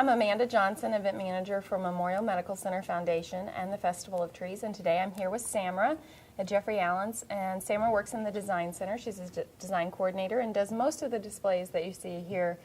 I'm Amanda Johnson, event manager for Memorial Medical Center Foundation and the Festival of Trees, and today I'm here with Samra at Jeffery Alans, and Samra works in the Design Center. She's a design coordinator and does most of the displays that you see here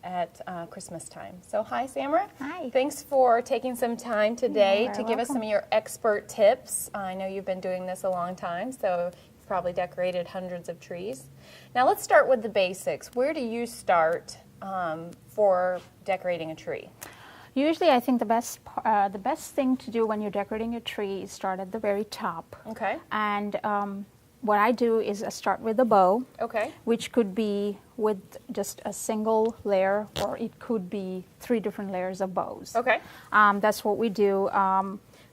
at Christmas time. So hi, Samra. Hi. Thanks for taking some time today to give us welcome. some of your expert tips. I know you've been doing this a long time, so you've probably decorated hundreds of trees. Now let's start with the basics. Where do you start for decorating a tree? Usually, I think the best thing to do when you're decorating a tree is start at the very top. Okay. And what I do is I start with a bow, Okay. which could be with just a single layer, or it could be 3 different layers of bows. Okay. That's what we do.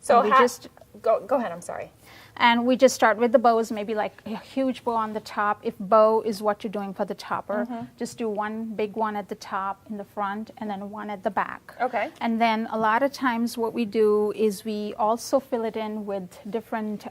So we just go ahead. I'm sorry. And we just start with the bows, maybe like a huge bow on the top. If bow is what you're doing for the topper, just do one big one at the top in the front and then one at the back. Okay. And then a lot of times what we do is we also fill it in with different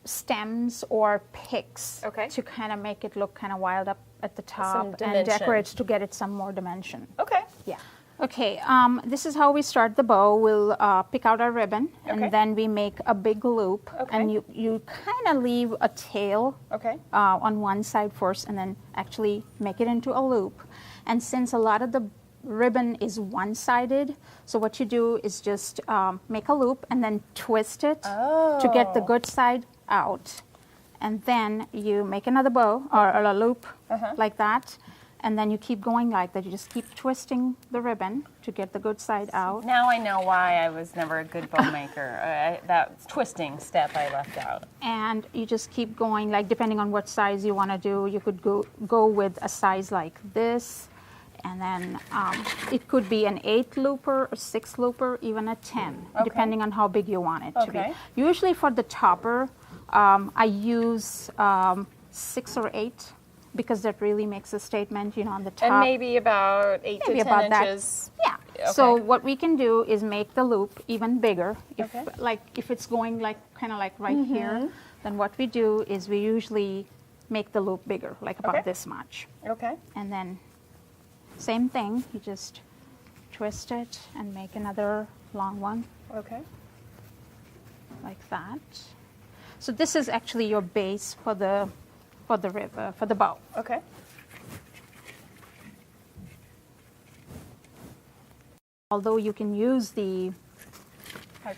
stems or picks, Okay. to kind of make it look kind of wild up at the top and dimension. decorate to get it some more dimension. Okay. Yeah. Okay, this is how we start the bow. We'll pick out our ribbon, Okay. and then we make a big loop. Okay. And you kind of leave a tail Okay. on one side first, and then actually make it into a loop. And since a lot of the ribbon is one-sided, so what you do is just make a loop and then twist it to get the good side out. And then you make another bow or a loop like that. And then you keep going like that. You just keep twisting the ribbon to get the good side out. Now I know why I was never a good bow maker. That twisting step I left out. And you just keep going, like depending on what size you want to do. You could go with a size like this. And then it could be an 8 looper, a 6 looper, even a 10, depending on how big you want it to be. Usually for the topper, I use 6 or 8. Because that really makes a statement, on the top. And maybe about 8 to 10 inches. Yeah. Okay. So what we can do is make the loop even bigger. If it's going kind of like right here, then what we do is we usually make the loop bigger, like about this much. Okay. And then same thing, you just twist it and make another long one. Okay. Like that. So this is actually your base for the bow. Okay. Although you can use the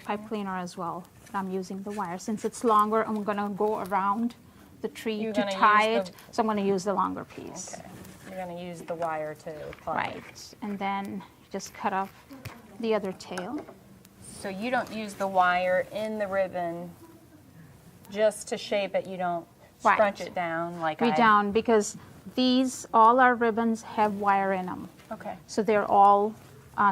pipe cleaner as well, but I'm using the wire. Since it's longer, I'm going to go around the tree to tie it, so I'm going to use the longer piece. Okay. You're going to use the wire to apply. Right, and then just cut off the other tail. So you don't use the wire in the ribbon just to shape it. You don't scrunch it down like down, because all our ribbons have wire in them. Okay. So they're all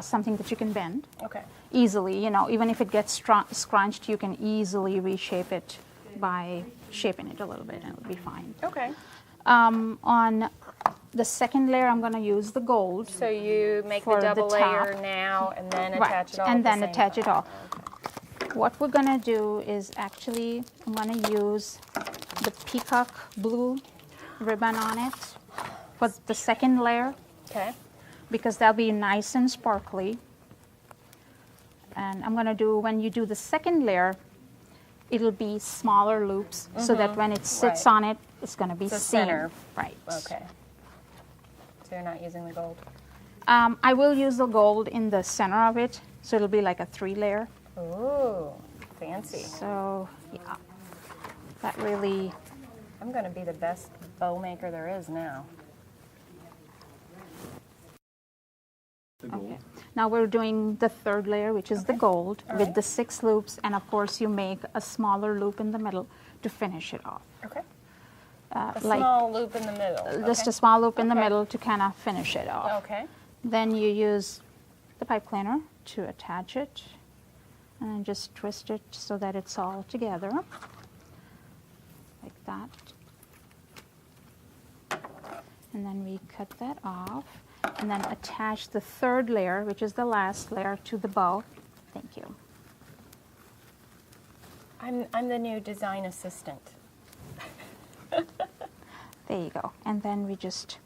something that you can bend Okay. easily. Even if it gets scrunched, you can easily reshape it by shaping it a little bit, and it'll be fine. Okay. On the second layer, I'm going to use the gold. So you make the double layer now, and then attach it all. And then attach it all. What we're going to do is actually, I'm going to use the peacock blue ribbon on it for the second layer. Okay. Because that'll be nice and sparkly. And I'm going to do, when you do the second layer, it'll be smaller loops, so that when it sits on it, it's going to be seen. Center. Right. Okay. So you're not using the gold? I will use the gold in the center of it, so it'll be like a 3-layer. Ooh, fancy. So, yeah, that really... I'm going to be the best bow maker there is now. Okay. Now we're doing the third layer, which is the gold, with the 6 loops, and of course you make a smaller loop in the middle to finish it off. Okay. A small loop in the middle. Just a small loop in the middle to kind of finish it off. Okay. Then you use the pipe cleaner to attach it, and then just twist it so that it's all together, like that. And then we cut that off, and then attach the third layer, which is the last layer, to the bow. Thank you. I'm the new design assistant. There you go. And then we just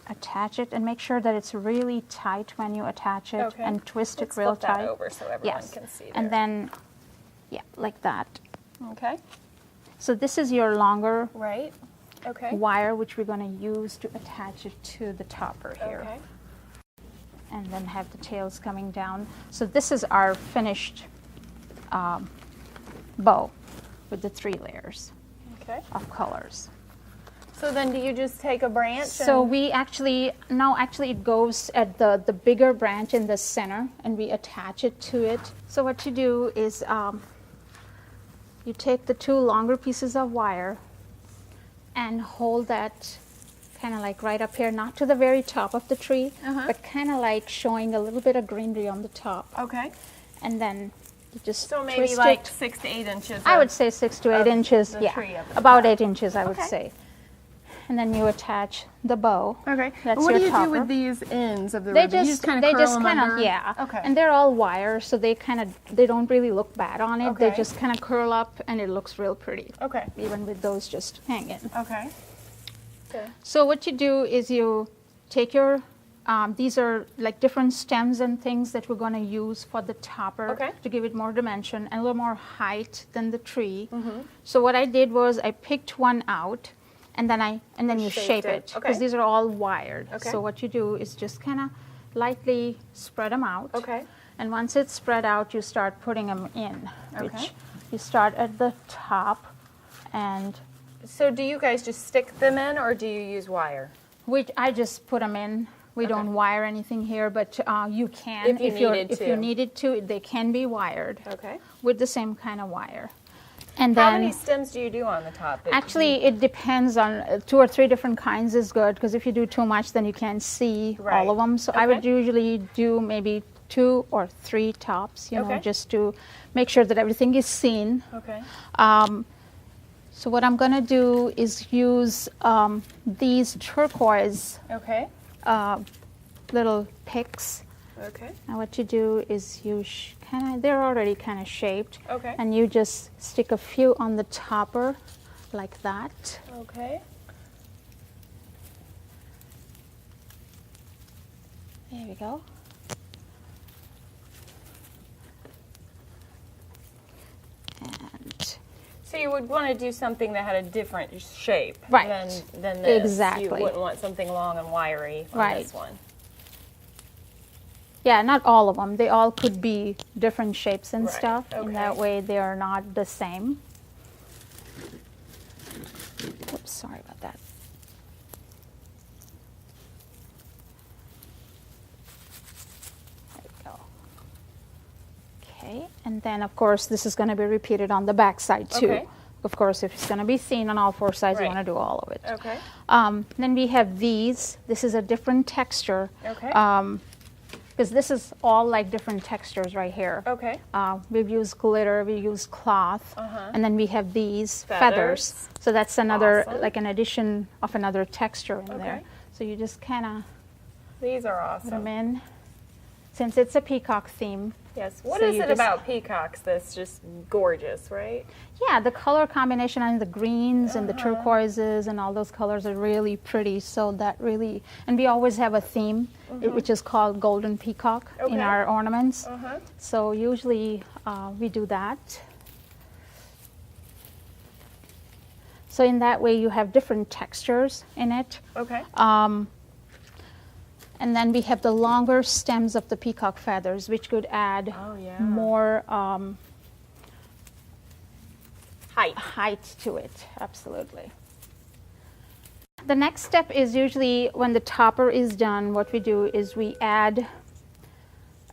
attach it and make sure that it's really tight when you attach it and twist it real flip that tight. over so everyone can see there. And then, yeah, like that. Okay. So this is your longer Right. Okay. wire, which we're going to use to attach it to the topper here. Okay. And then have the tails coming down. So this is our finished bow with the 3 layers of colors. So then do you just take a branch? So we actually, actually it goes at the bigger branch in the center and we attach it to it. So what you do is you take the 2 longer pieces of wire and hold that kind of like right up here, not to the very top of the tree, but kind of like showing a little bit of greenery on the top. Okay. And then you just So maybe twist like it. 6 to 8 inches. I would say 6 to 8 inches. the Yeah, tree of the about top. 8 inches, I would say. And then you attach the bow. Okay. That's What your do you topper. do with these ends of the They ribbon? You just kind they of just curl kind them of under? yeah. Okay. And they're all wire, so they don't really look bad on it. They Okay. just kind of curl up, and it looks real pretty. Okay. Even with those just hanging. Okay. Okay. So what you do is you take your these are like different stems and things that we're going to use for the topper to give it more dimension and a little more height than the tree. So what I did was I picked one out, and then you shape it because these are all wired. So what you do is just kind of lightly spread them out. Okay. And once it's spread out, you start putting them in. Which you start at the top, and So do you guys just stick them in, or do you use wire? which I just put them in. We don't wire anything here, but you can If you needed to. They can be wired Okay. with the same kind of wire. And How then many stems do you do on the top? actually it depends on 2 or 3 different kinds is good, because if you do too much, then you can't see all of them. So I would usually do maybe 2 or 3 tops, you know, just to make sure that everything is seen. Okay. So what I'm going to do is use these turquoise little picks. Okay. Now what you do is you they're already kind of shaped. Okay. And you just stick a few on the topper like that. Okay. There we go. And So you would want to do something that had a different shape than this. Exactly. You wouldn't want something long and wiry on this one. yeah, not all of them. They all could be different shapes and stuff. Okay. In that way, they are not the same. Oops, sorry about that. There we go. Okay, and then of course this is going to be repeated on the back side too. Okay. Of course, if it's going to be seen on all 4 sides, you want to do all of it. Okay. Then we have these. This is a different texture. Okay. Because this is all like different textures right here. Okay. We've used glitter, we use cloth, and then we have these feathers. So that's another, like an addition of another texture in there. So you just kind of These are put them awesome. in. Since it's a peacock theme. Yes. What So is you it just- about peacocks that's just gorgeous, right? Yeah, the color combination and the greens and the turquoises and all those colors are really pretty. So that really, and we always have a theme, which is called golden peacock in our ornaments. So usually we do that. So in that way you have different textures in it. Okay. And then we have the longer stems of the peacock feathers, which could add more height to it. Absolutely. The next step is usually when the topper is done, what we do is we add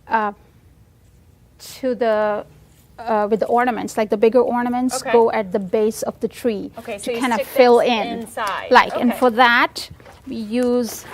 to the with the ornaments, like the bigger ornaments go at the base of the tree So to kind of stick fill this in. inside. And for that we use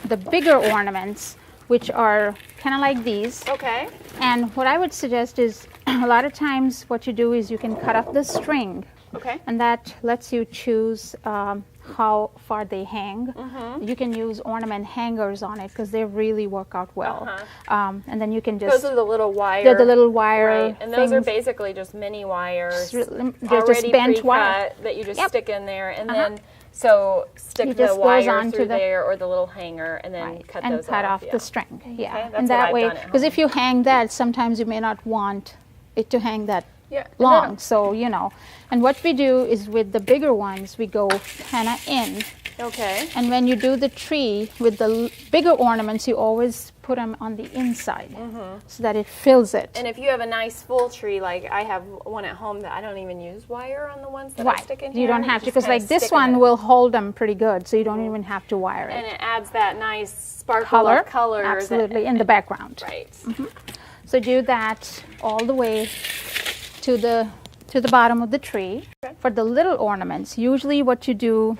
the bigger ornaments, which are kind of like these. Okay. And what I would suggest is a lot of times what you do is you can cut off the string. Okay. And that lets you choose how far they hang. You can use ornament hangers on it because they really work out well. And then you can just... Those are the little wire. They're the little wire Right. And those are things. basically just mini wires. They're just already bent pre-cut wire. that you just Yep. stick in there. And then So stick It the just goes wire onto through the- there or the little hanger and then Right, cut and those cut off. off the string. Yeah, that's and what that I've way, done at because home. if you hang that, sometimes you may not want it to hang that Yeah, and long. then- So you know, and what we do is with the bigger ones, we go kind of in. Okay. And when you do the tree with the bigger ornaments, you always put them on the inside so that it fills it. And if you have a nice full tree, like I have one at home that I don't even use wire on the ones that I stick in here. You don't have to, just because kinda like this stick 'em one in. will hold them pretty good, so you don't even have to wire And it. it adds that nice sparkle of color. Absolutely, in the background. Right. So do that all the way to the bottom of the tree. Okay. For the little ornaments, usually what you do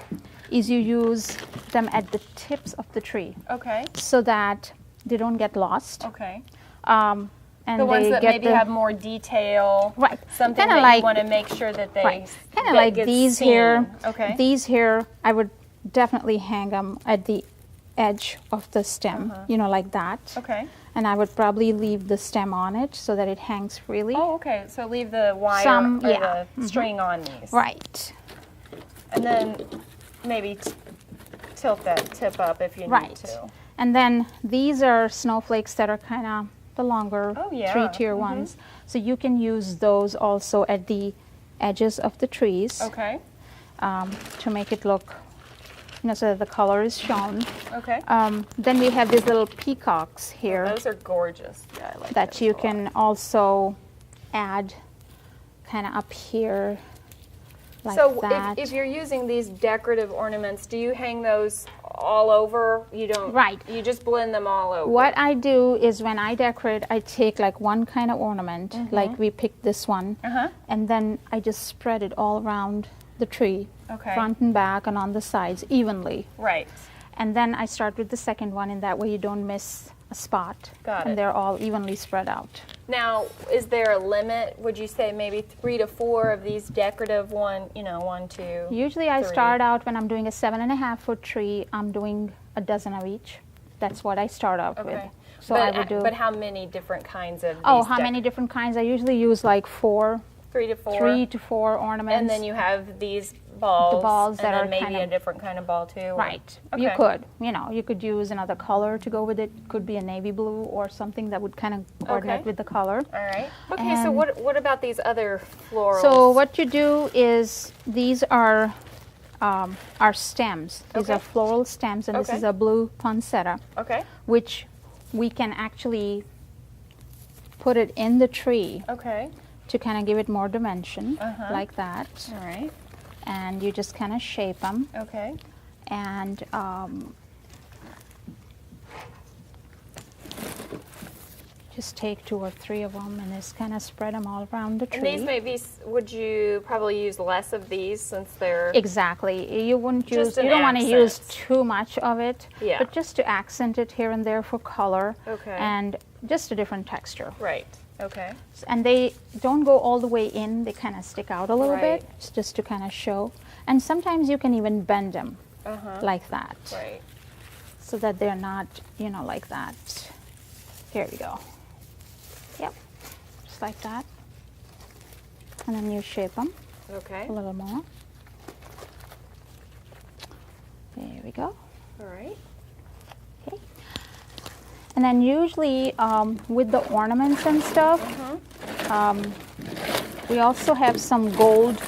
is you use them at the tips of the tree Okay. so that they don't get lost. Okay. And The ones they that get maybe have more detail. Right. Something Kinda that like- you want to make sure that they right, kind of that like gets these seen. here. Okay. These here, I would definitely hang them at the edge of the stem, you know, like that. Okay. And I would probably leave the stem on it so that it hangs freely. Oh, okay. So leave the wire Some- or yeah. the string on these. Right. And then maybe tilt that tip up if you need Right. to. And then these are snowflakes that are kind of the longer Oh, yeah. 3-tier ones. So you can use those also at the edges of the trees Okay. to make it look, you know, so that the color is shown. Okay. Then we have these little peacocks here Those are gorgeous. Yeah, I like that those you a lot. can also add kind of up here like So that. if you're using these decorative ornaments, do you hang those all over? You don't. Right. You just blend them all over. What I do is when I decorate, I take like one kind of ornament, like we picked this one, Uh-huh. and then I just spread it all around the tree, Okay. front and back and on the sides evenly. Right. And then I start with the second one, and that way you don't miss a spot. Got and it. they're all evenly spread out. Now, is there a limit? Would you say maybe 3 to 4 of these decorative one, 2? Usually I 3. start out when I'm doing a 7.5-foot tree, I'm doing a dozen of each. That's what I start out with. Okay. So but, I would do. But how many different kinds of? Oh, these how many different kinds? I usually use like 3 to 4. 3 to 4 ornaments. And then you have these balls. balls that and then are maybe kind a of- different kind of ball too. Right. Okay. You could, you could use another color to go with it. Could be a navy blue or something that would kind of coordinate Okay. with the color. All right. Okay. So And- what about these other florals? So what you do is these are stems. These Okay. are floral stems, and this Okay. is a blue poinsettia, Okay. which we can actually put it in the tree Okay. to kind of give it more dimension, Uh-huh. like that. All right. And you just kind of shape them. Okay. And just take 2 or 3 of them and just kind of spread them all around the tree. And these maybe would you probably use less of these since they're Exactly. You wouldn't Just use. an You don't want to use accent. too much of it. Yeah. But just to accent it here and there for color. Okay. And just a different texture. right. Okay. And they don't go all the way in. They kind of stick out a little Right. bit, just to kind of show. And sometimes you can even bend them like that, Right. so that they're not, like that. Here we go. Yep, just like that. And then you shape them Okay. a little more. There we go. All right. Okay. And then usually with the ornaments and stuff, we also have some gold,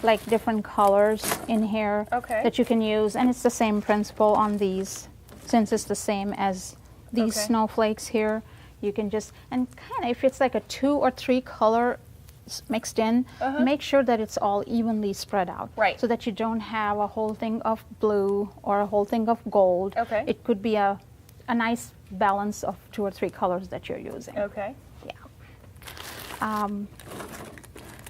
like different colors in here Okay. that you can use. And it's the same principle on these, since it's the same as these Okay. snowflakes here. You can just, and kind of, if it's like a 2 or 3 color mixed in, make sure that it's all evenly spread out. Right. So that you don't have a whole thing of blue or a whole thing of gold. Okay. It could be a nice balance of 2 or 3 colors that you're using. Okay. Yeah.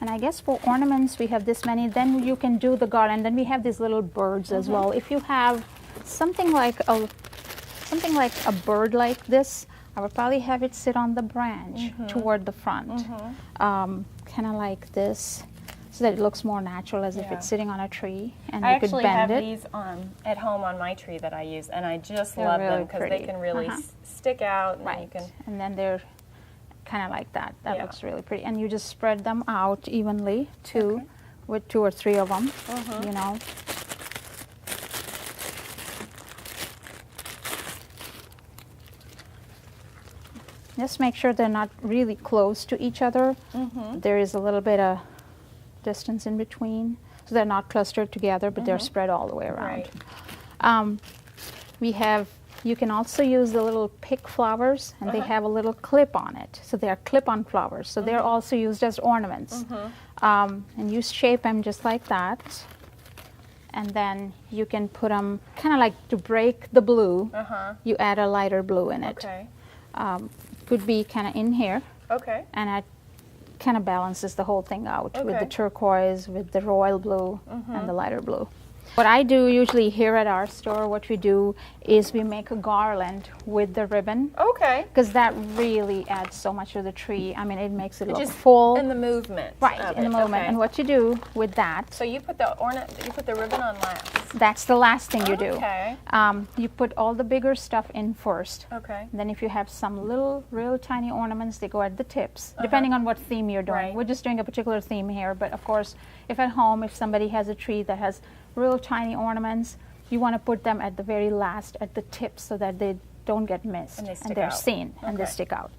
And I guess for ornaments we have this many. Then you can do the garland. Then we have these little birds as well. If you have something like a bird like this, I would probably have it sit on the branch toward the front, kind of like this, so that it looks more natural, as if Yeah. it's sitting on a tree, and I you could actually bend have it. these at home on my tree that I use, and I just They're love them really because they pretty. can really Uh-huh. stick out. And you Right, can, and then they're kind of like that. That Yeah. looks really pretty. And you just spread them out evenly too, with 2 or 3 of them, Just make sure they're not really close to each other. There is a little bit of distance in between, so they're not clustered together, but they're spread all the way around. Right. You can also use the little pick flowers, and they have a little clip on it. So they are clip-on flowers. So they're also used as ornaments. And you shape them just like that. And then you can put them kind of like to break the blue. You add a lighter blue in it. Okay. Could be kind of in here. Okay. And it kind of balances the whole thing out with the Okay. turquoise, with the royal blue, and the lighter blue. What I do usually here at our store, what we do is we make a garland with the ribbon, Okay. because that really adds so much to the tree. I mean, it makes it look Just full. in the movement. Right, of in the it. moment. Okay. And what you do with that, So you put the ribbon on last. that's the last thing you do. Okay. You put all the bigger stuff in first. Okay. Then if you have some little, real tiny ornaments, they go at the tips, depending on what theme you're doing. Right. We're just doing a particular theme here, but of course, if at home, if somebody has a tree that has real tiny ornaments, you want to put them at the very last, at the tips, so that they don't get missed And they stick they're out. seen and they Okay. stick out.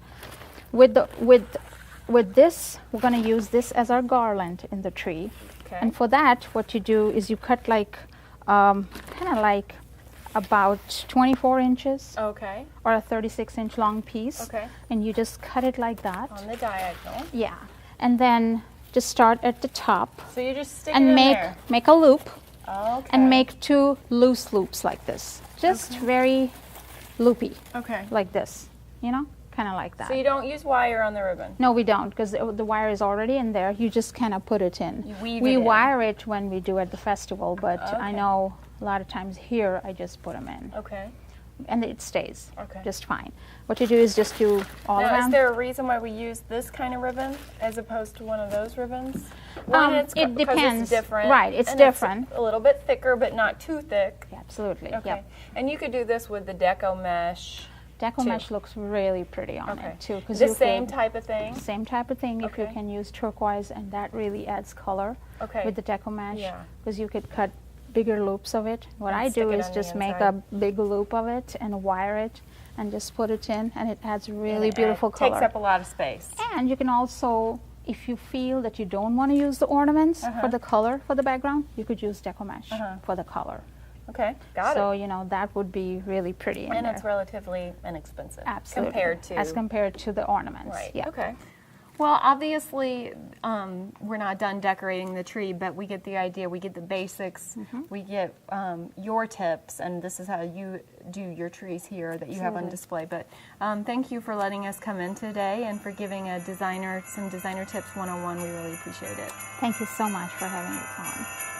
With this, we're going to use this as our garland in the tree. Okay. And for that, what you do is you cut like kind of like about 24 inches Okay. or a 36-inch long piece. Okay. And you just cut it like that. On the diagonal. Yeah. And then just start at the top So you just stick it and in make there. a loop Okay. and make 2 loose loops like this. Just very loopy, Okay. like this, kind of like that. So you don't use wire on the ribbon. No, we don't, because the wire is already in there. You just kind of put it in. You weave we it in. wire it when we do at the festival, but I Okay. know a lot of times here I just put them in, Okay. and it stays Okay. just fine. What you do is just do all Now, around. is there a reason why we use this kind of ribbon as opposed to one of those ribbons? One, it because depends. it's different. Right, it's and different. It's a little bit thicker, but not too thick. Yeah, absolutely. Okay. Yep. And you could do this with the deco mesh. Deco too. mesh looks really pretty on Okay. it too, because The same type of thing. Same type of thing. If you Okay. can use turquoise, and that really adds color Okay. with the deco mesh, Yeah. because you could cut bigger loops of it. What And I stick do it is on the just make inside. a big loop of it and wire it and just put it in, and it adds really And it beautiful color. Takes up a lot of space. And you can also, if you feel that you don't want to use the ornaments for the color for the background, you could use deco mesh for the color. Okay, got So it. that would be really pretty in And there. it's relatively inexpensive. Absolutely. Compared as compared to the ornaments. Right. Yeah. Okay. Well, obviously, we're not done decorating the tree, but we get the idea. We get the basics. We get your tips, and this is how you do your trees here that you have on display. But thank you for letting us come in today and for giving some designer tips 101. We really appreciate it. Thank you so much for having us on.